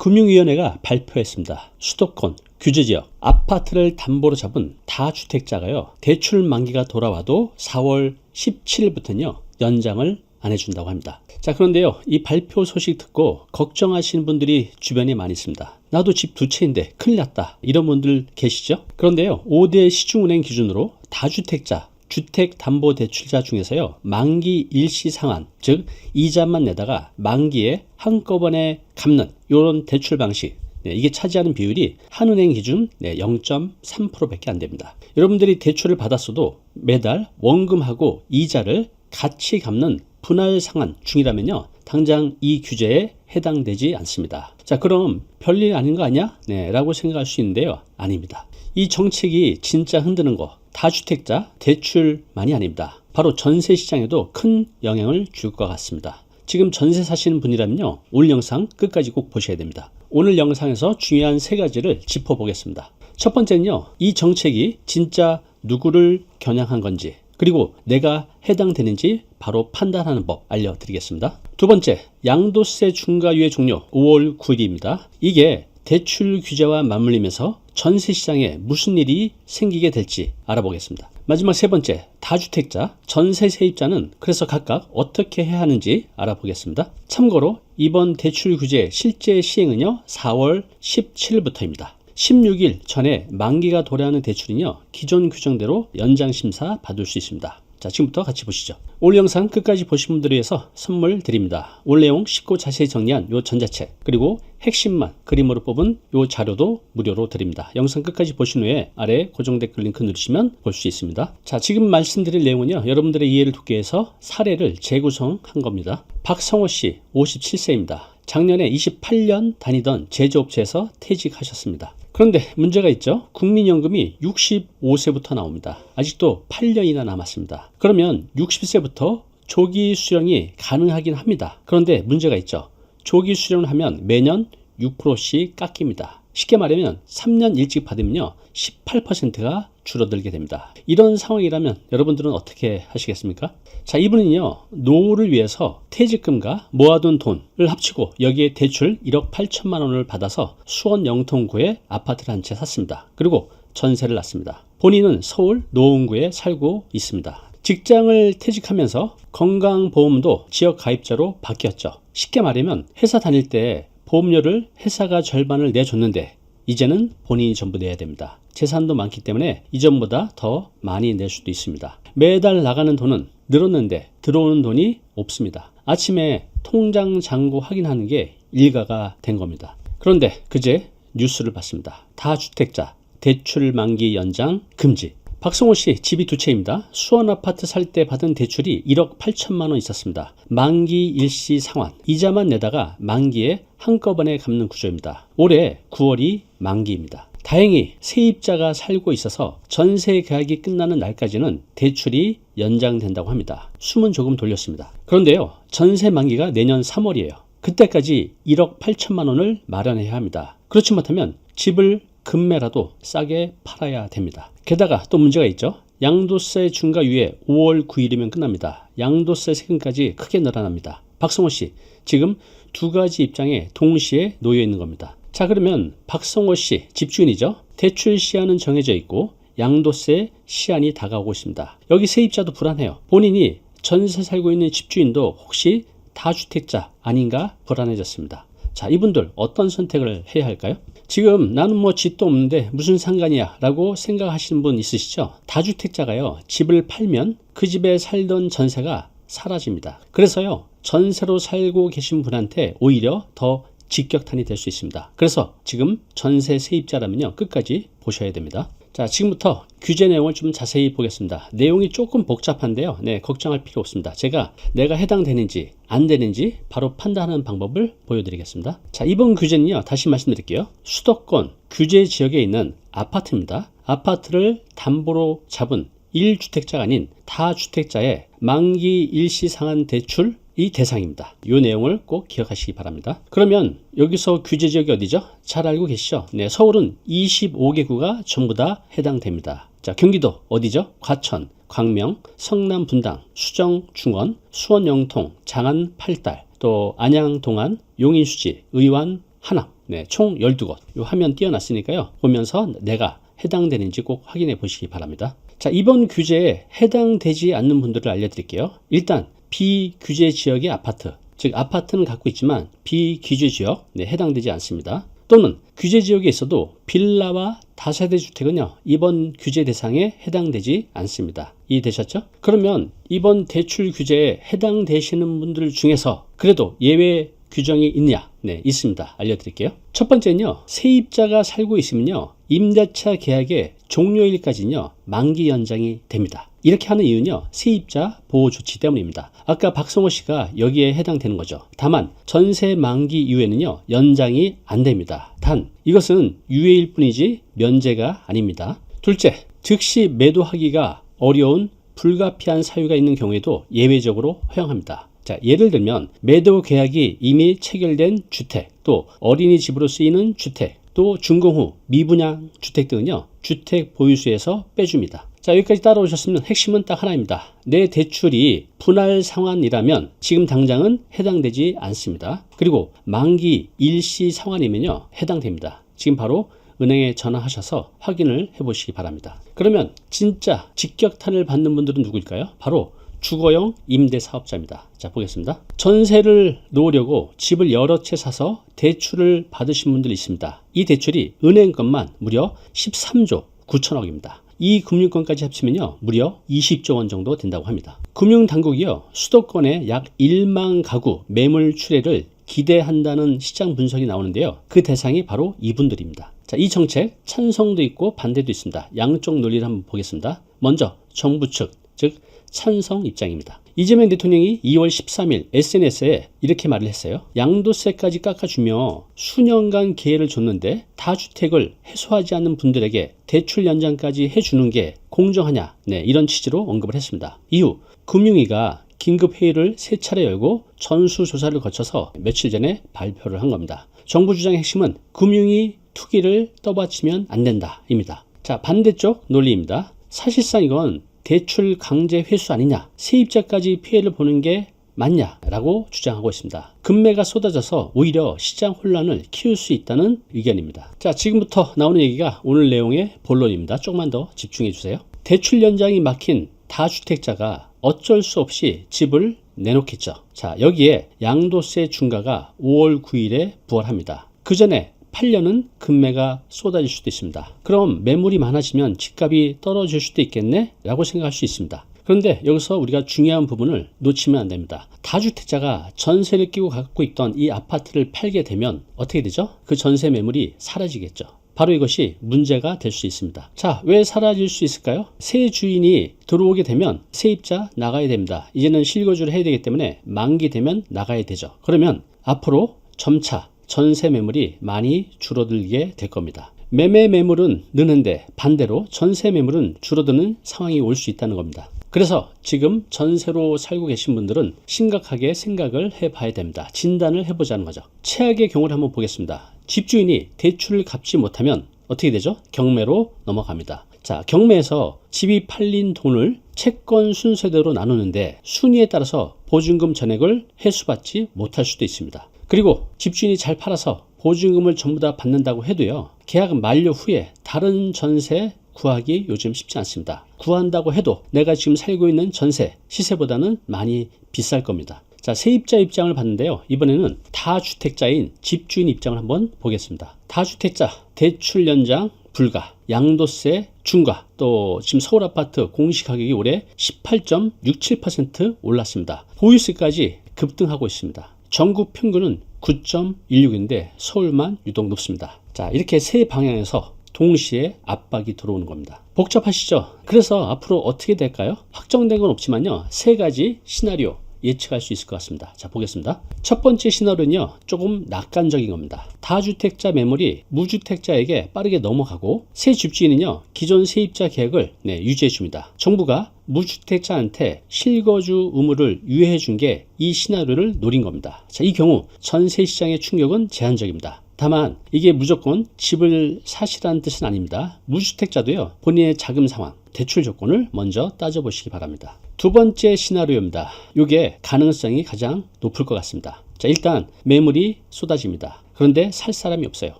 금융위원회가 발표했습니다. 수도권 규제지역 아파트를 담보로 잡은 다주택자가요, 대출 만기가 돌아와도 4월 17일부터는요 연장을 안 해준다고 합니다. 자, 그런데요, 이 발표 소식 듣고 걱정하시는 분들이 주변에 많이 있습니다. 나도 집 2채인데 큰일 났다, 이런 분들 계시죠? 그런데요, 5대 시중은행 기준으로 다주택자 주택담보대출자 중에서요, 만기 일시 상환, 즉 이자만 내다가 만기에 한꺼번에 갚는 이런 대출 방식, 이게 차지하는 비율이 한은행 기준 0.3%밖에 안 됩니다. 여러분들이 대출을 받았어도 매달 원금하고 이자를 같이 갚는 분할 상환 중이라면요, 당장 이 규제에 해당되지 않습니다. 자, 그럼 별일 아닌 거 아니야? 라고 생각할 수 있는데요, 아닙니다. 이 정책이 진짜 흔드는 거 다주택자 대출만이 아닙니다. 바로 전세 시장에도 큰 영향을 줄 것 같습니다. 지금 전세 사시는 분이라면요, 오늘 영상 끝까지 꼭 보셔야 됩니다. 오늘 영상에서 중요한 3가지를 짚어보겠습니다. 첫 번째는요, 이 정책이 진짜 누구를 겨냥한 건지, 그리고 내가 해당되는지 바로 판단하는 법 알려드리겠습니다. 두 번째, 양도세 중과유예 종료 5월 9일입니다. 이게 대출 규제와 맞물리면서 전세 시장에 무슨 일이 생기게 될지 알아보겠습니다. 마지막 세 번째, 다주택자, 전세 세입자는 그래서 각각 어떻게 해야 하는지 알아보겠습니다. 참고로 이번 대출 규제 실제 시행은요, 4월 17일부터입니다. 16일 전에 만기가 도래하는 대출은요, 기존 규정대로 연장 심사 받을 수 있습니다. 자, 지금부터 같이 보시죠. 오늘 영상 끝까지 보신 분들을 위해서 선물 드립니다. 오늘 내용 쉽고 자세히 정리한 요 전자책, 그리고 핵심만 그림으로 뽑은 요 자료도 무료로 드립니다. 영상 끝까지 보신 후에 아래 고정 댓글 링크 누르시면 볼 수 있습니다. 자, 지금 말씀드릴 내용은요, 여러분들의 이해를 돕기 위해서 사례를 재구성한 겁니다. 박성호 씨 57세입니다. 작년에 28년 다니던 제조업체에서 퇴직하셨습니다. 그런데 문제가 있죠. 국민연금이 65세부터 나옵니다. 아직도 8년이나 남았습니다. 그러면 60세부터 조기 수령이 가능하긴 합니다. 그런데 문제가 있죠. 조기 수령을 하면 매년 6%씩 깎입니다. 쉽게 말하면 3년 일찍 받으면요, 18%가 줄어들게 됩니다. 이런 상황이라면 여러분들은 어떻게 하시겠습니까? 자, 이분은요, 노후를 위해서 퇴직금과 모아둔 돈을 합치고 여기에 대출 1억 8천만 원을 받아서 수원 영통구에 아파트를 한 채 샀습니다. 그리고 전세를 놨습니다. 본인은 서울 노원구에 살고 있습니다. 직장을 퇴직하면서 건강보험도 지역 가입자로 바뀌었죠. 쉽게 말하면 회사 다닐 때 보험료를 회사가 절반을 내줬는데 이제는 본인이 전부 내야 됩니다. 재산도 많기 때문에 이전보다 더 많이 낼 수도 있습니다. 매달 나가는 돈은 늘었는데 들어오는 돈이 없습니다. 아침에 통장 잔고 확인하는 게 일과가 된 겁니다. 그런데 그제 뉴스를 봤습니다. 다주택자 대출 만기 연장 금지. 박성호 씨 집이 2채입니다. 수원 아파트 살 때 받은 대출이 1억 8천만 원 있었습니다. 만기 일시 상환, 이자만 내다가 만기에 한꺼번에 갚는 구조입니다. 올해 9월이 만기입니다. 다행히 세입자가 살고 있어서 전세 계약이 끝나는 날까지는 대출이 연장된다고 합니다. 숨은 조금 돌렸습니다. 그런데요, 전세 만기가 내년 3월이에요. 그때까지 1억 8천만 원을 마련해야 합니다. 그렇지 못하면 집을 금매라도 싸게 팔아야 됩니다. 게다가 또 문제가 있죠. 양도세 중과유예 5월 9일이면 끝납니다. 양도세 세금까지 크게 늘어납니다. 박성호 씨 지금 2가지 입장에 동시에 놓여 있는 겁니다. 자, 그러면 박성호 씨 집주인이죠. 대출 시한은 정해져 있고 양도세 시한이 다가오고 있습니다. 여기 세입자도 불안해요. 본인이 전세 살고 있는 집주인도 혹시 다주택자 아닌가 불안해졌습니다. 자, 이분들 어떤 선택을 해야 할까요? 지금 나는 뭐 집도 없는데 무슨 상관이야 라고 생각하시는 분 있으시죠? 다주택자가요, 집을 팔면 그 집에 살던 전세가 사라집니다. 그래서요, 전세로 살고 계신 분한테 오히려 더 직격탄이 될 수 있습니다. 그래서 지금 전세 세입자라면요, 끝까지 보셔야 됩니다. 자, 지금부터 규제 내용을 좀 자세히 보겠습니다. 내용이 조금 복잡한데요, 걱정할 필요 없습니다. 제가 내가 해당되는지 안 되는지 바로 판단하는 방법을 보여드리겠습니다. 자, 이번 규제는요, 다시 말씀드릴게요. 수도권 규제 지역에 있는 아파트입니다. 아파트를 담보로 잡은 1주택자가 아닌 다주택자의 만기 일시 상환 대출 이 대상입니다. 이 내용을 꼭 기억하시기 바랍니다. 그러면 여기서 규제 지역이 어디죠? 잘 알고 계시죠? 서울은 25개구가 전부 다 해당됩니다. 자, 경기도 어디죠? 과천, 광명, 성남 분당, 수정 중원, 수원 영통, 장안 팔달, 또 안양 동안, 용인 수지, 의왕 하남, 네, 총 12곳. 이 화면 띄워놨으니까요. 보면서 내가 해당되는지 꼭 확인해 보시기 바랍니다. 자, 이번 규제에 해당되지 않는 분들을 알려드릴게요. 일단 비규제 지역의 아파트, 즉 아파트는 갖고 있지만 비규제 지역, 네, 해당되지 않습니다. 또는 규제 지역에 있어도 빌라와 다세대 주택은요, 이번 규제 대상에 해당되지 않습니다. 이해되셨죠? 그러면 이번 대출 규제에 해당되시는 분들 중에서 그래도 예외 규정이 있냐? 네, 있습니다. 알려드릴게요. 첫 번째는요, 세입자가 살고 있으면요, 임대차 계약의 종료일까지는요, 만기 연장이 됩니다. 이렇게 하는 이유는요, 세입자 보호 조치 때문입니다. 아까 박성호 씨가 여기에 해당되는 거죠. 다만 전세 만기 이후에는요, 연장이 안 됩니다. 단 이것은 유예일 뿐이지 면제가 아닙니다. 둘째, 즉시 매도하기가 어려운 불가피한 사유가 있는 경우에도 예외적으로 허용합니다. 자, 예를 들면 매도 계약이 이미 체결된 주택, 또 어린이집으로 쓰이는 주택, 또 준공 후 미분양 주택 등은요, 주택 보유수에서 빼줍니다. 자, 여기까지 따라오셨으면 핵심은 딱 하나입니다. 내 대출이 분할 상환이라면 지금 당장은 해당되지 않습니다. 그리고 만기 일시 상환이면요, 해당됩니다. 지금 바로 은행에 전화하셔서 확인을 해보시기 바랍니다. 그러면 진짜 직격탄을 받는 분들은 누구일까요? 바로 주거용 임대사업자입니다. 자, 보겠습니다. 전세를 놓으려고 집을 여러 채 사서 대출을 받으신 분들이 있습니다. 이 대출이 은행 것만 무려 13조 9천억입니다. 이 금융권까지 합치면요, 무려 20조 원 정도 된다고 합니다. 금융당국이요, 수도권에 약 1만 가구 매물 출회를 기대한다는 시장 분석이 나오는데요. 그 대상이 바로 이분들입니다. 자, 이 정책 찬성도 있고 반대도 있습니다. 양쪽 논리를 한번 보겠습니다. 먼저 정부 측, 즉 찬성 입장입니다. 이재명 대통령이 2월 13일 SNS에 이렇게 말을 했어요. 양도세까지 깎아주며 수년간 기회를 줬는데 다주택을 해소하지 않는 분들에게 대출 연장까지 해주는 게 공정하냐? 네, 이런 취지로 언급을 했습니다. 이후 금융위가 긴급회의를 3차례 열고 전수조사를 거쳐서 며칠 전에 발표를 한 겁니다. 정부 주장의 핵심은 금융위 투기를 떠받치면 안 된다 입니다. 자, 반대쪽 논리입니다. 사실상 이건 대출 강제 회수 아니냐, 세입자까지 피해를 보는 게 맞냐라고 주장하고 있습니다. 금매가 쏟아져서 오히려 시장 혼란을 키울 수 있다는 의견입니다. 자, 지금부터 나오는 얘기가 오늘 내용의 본론입니다. 조금만 더 집중해 주세요. 대출 연장이 막힌 다주택자가 어쩔 수 없이 집을 내놓겠죠. 자, 여기에 양도세 중과가 5월 9일에 부활합니다. 그 전에 8년은 금매가 쏟아질 수도 있습니다. 그럼 매물이 많아지면 집값이 떨어질 수도 있겠네? 라고 생각할 수 있습니다. 그런데 여기서 우리가 중요한 부분을 놓치면 안 됩니다. 다주택자가 전세를 끼고 갖고 있던 이 아파트를 팔게 되면 어떻게 되죠? 그 전세 매물이 사라지겠죠. 바로 이것이 문제가 될 수 있습니다. 자, 왜 사라질 수 있을까요? 새 주인이 들어오게 되면 세입자 나가야 됩니다. 이제는 실거주를 해야 되기 때문에 만기되면 나가야 되죠. 그러면 앞으로 점차 전세 매물이 많이 줄어들게 될 겁니다. 매매 매물은 느는데 반대로 전세 매물은 줄어드는 상황이 올 수 있다는 겁니다. 그래서 지금 전세로 살고 계신 분들은 심각하게 생각을 해봐야 됩니다. 진단을 해보자는 거죠. 최악의 경우를 한번 보겠습니다. 집주인이 대출을 갚지 못하면 어떻게 되죠? 경매로 넘어갑니다. 자, 경매에서 집이 팔린 돈을 채권 순서대로 나누는데 순위에 따라서 보증금 전액을 회수받지 못할 수도 있습니다. 그리고 집주인이 잘 팔아서 보증금을 전부 다 받는다고 해도요, 계약 만료 후에 다른 전세 구하기 요즘 쉽지 않습니다. 구한다고 해도 내가 지금 살고 있는 전세 시세보다는 많이 비쌀 겁니다. 자, 세입자 입장을 봤는데요. 이번에는 다주택자인 집주인 입장을 한번 보겠습니다. 다주택자 대출 연장 불가, 양도세 중과, 또 지금 서울 아파트 공시가격이 올해 18.67% 올랐습니다. 보유세까지 급등하고 있습니다. 전국 평균은 9.16인데 서울만 유독 높습니다. 자, 이렇게 세 방향에서 동시에 압박이 들어오는 겁니다. 복잡하시죠? 그래서 앞으로 어떻게 될까요? 확정된 건 없지만요, 세 가지 시나리오 예측할 수 있을 것 같습니다. 자, 보겠습니다. 첫 번째 시나리오는요, 조금 낙관적인 겁니다. 다주택자 매물이 무주택자에게 빠르게 넘어가고 새 집주인은요, 기존 세입자 계획을 유지해 줍니다. 정부가 무주택자한테 실거주 의무를 유예해 준 게 이 시나리오를 노린 겁니다. 자, 이 경우 전세 시장의 충격은 제한적입니다. 다만 이게 무조건 집을 사시라는 뜻은 아닙니다. 무주택자도요, 본인의 자금 상황, 대출 조건을 먼저 따져보시기 바랍니다. 두 번째 시나리오입니다. 이게 가능성이 가장 높을 것 같습니다. 자, 일단 매물이 쏟아집니다. 그런데 살 사람이 없어요.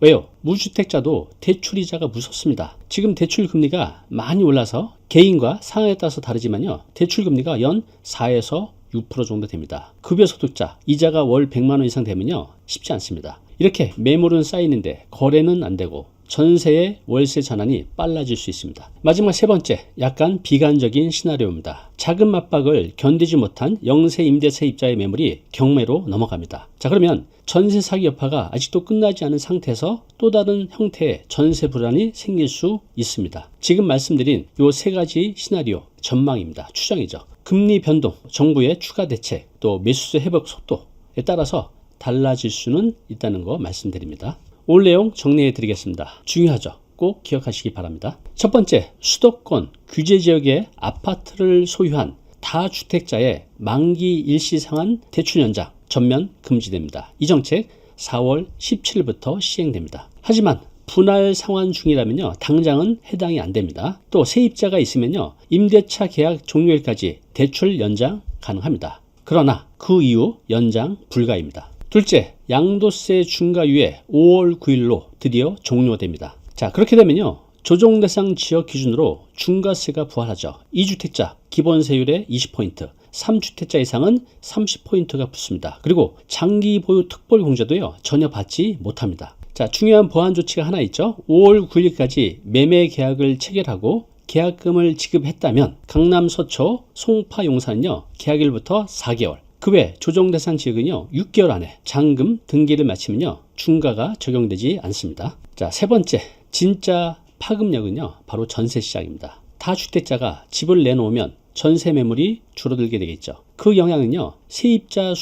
왜요? 무주택자도 대출이자가 무섭습니다. 지금 대출 금리가 많이 올라서 개인과 상황에 따라서 다르지만요. 대출 금리가 연 4에서 6% 정도 됩니다. 급여소득자 이자가 월 100만 원 이상 되면요. 쉽지 않습니다. 이렇게 매물은 쌓이는데 거래는 안 되고 전세의 월세 전환이 빨라질 수 있습니다. 마지막 세 번째, 약간 비관적인 시나리오입니다. 자금 압박을 견디지 못한 영세 임대차 입자의 매물이 경매로 넘어갑니다. 자, 그러면 전세 사기 여파가 아직도 끝나지 않은 상태에서 또 다른 형태의 전세 불안이 생길 수 있습니다. 지금 말씀드린 이 세 가지 시나리오 전망입니다. 추정이죠. 금리 변동, 정부의 추가 대책, 또 매수세 회복 속도에 따라서 달라질 수는 있다는 거 말씀드립니다. 오늘 내용 정리해 드리겠습니다. 중요하죠. 꼭 기억하시기 바랍니다. 첫 번째, 수도권 규제 지역의 아파트를 소유한 다주택자의 만기 일시 상환 대출 연장 전면 금지됩니다. 이 정책 4월 17일부터 시행됩니다. 하지만 분할 상환 중이라면요, 당장은 해당이 안 됩니다. 또 세입자가 있으면요, 임대차 계약 종료일까지 대출 연장 가능합니다. 그러나 그 이후 연장 불가입니다. 둘째, 양도세 중과유예 5월 9일로 드디어 종료됩니다. 자, 그렇게 되면요, 조정 대상 지역 기준으로 중과세가 부활하죠. 2주택자 기본세율의 20포인트, 3주택자 이상은 30포인트가 붙습니다. 그리고 장기 보유 특별 공제도요, 전혀 받지 못합니다. 자, 중요한 보완 조치가 하나 있죠. 5월 9일까지 매매 계약을 체결하고 계약금을 지급했다면 강남 서초 송파 용산은요, 계약일부터 4개월, 그 외 조정 대상 지역은요 6개월 안에 잔금 등기를 마치면요 중과가 적용되지 않습니다. 자, 세 번째, 진짜 파급력은요 바로 전세 시장입니다. 다주택자가 집을 내놓으면 전세 매물이 줄어들게 되겠죠. 그 영향은요 세입자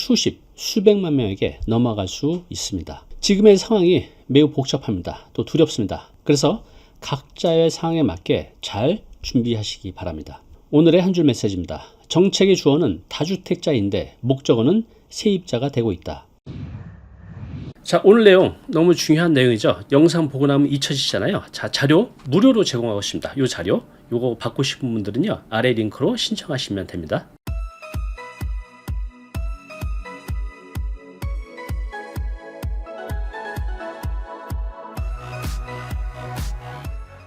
수백만 명에게 넘어갈 수 있습니다. 지금의 상황이 매우 복잡합니다. 또 두렵습니다. 그래서 각자의 상황에 맞게 잘 준비하시기 바랍니다. 오늘의 한 줄 메시지입니다. 정책의 주어는 다주택자인데 목적어는 세입자가 되고 있다. 자, 오늘 내용 너무 중요한 내용이죠. 영상 보고 나면 잊혀지잖아요. 자, 자료 무료로 제공하고 있습니다. 이 자료 요거 받고 싶은 분들은요 아래 링크로 신청하시면 됩니다.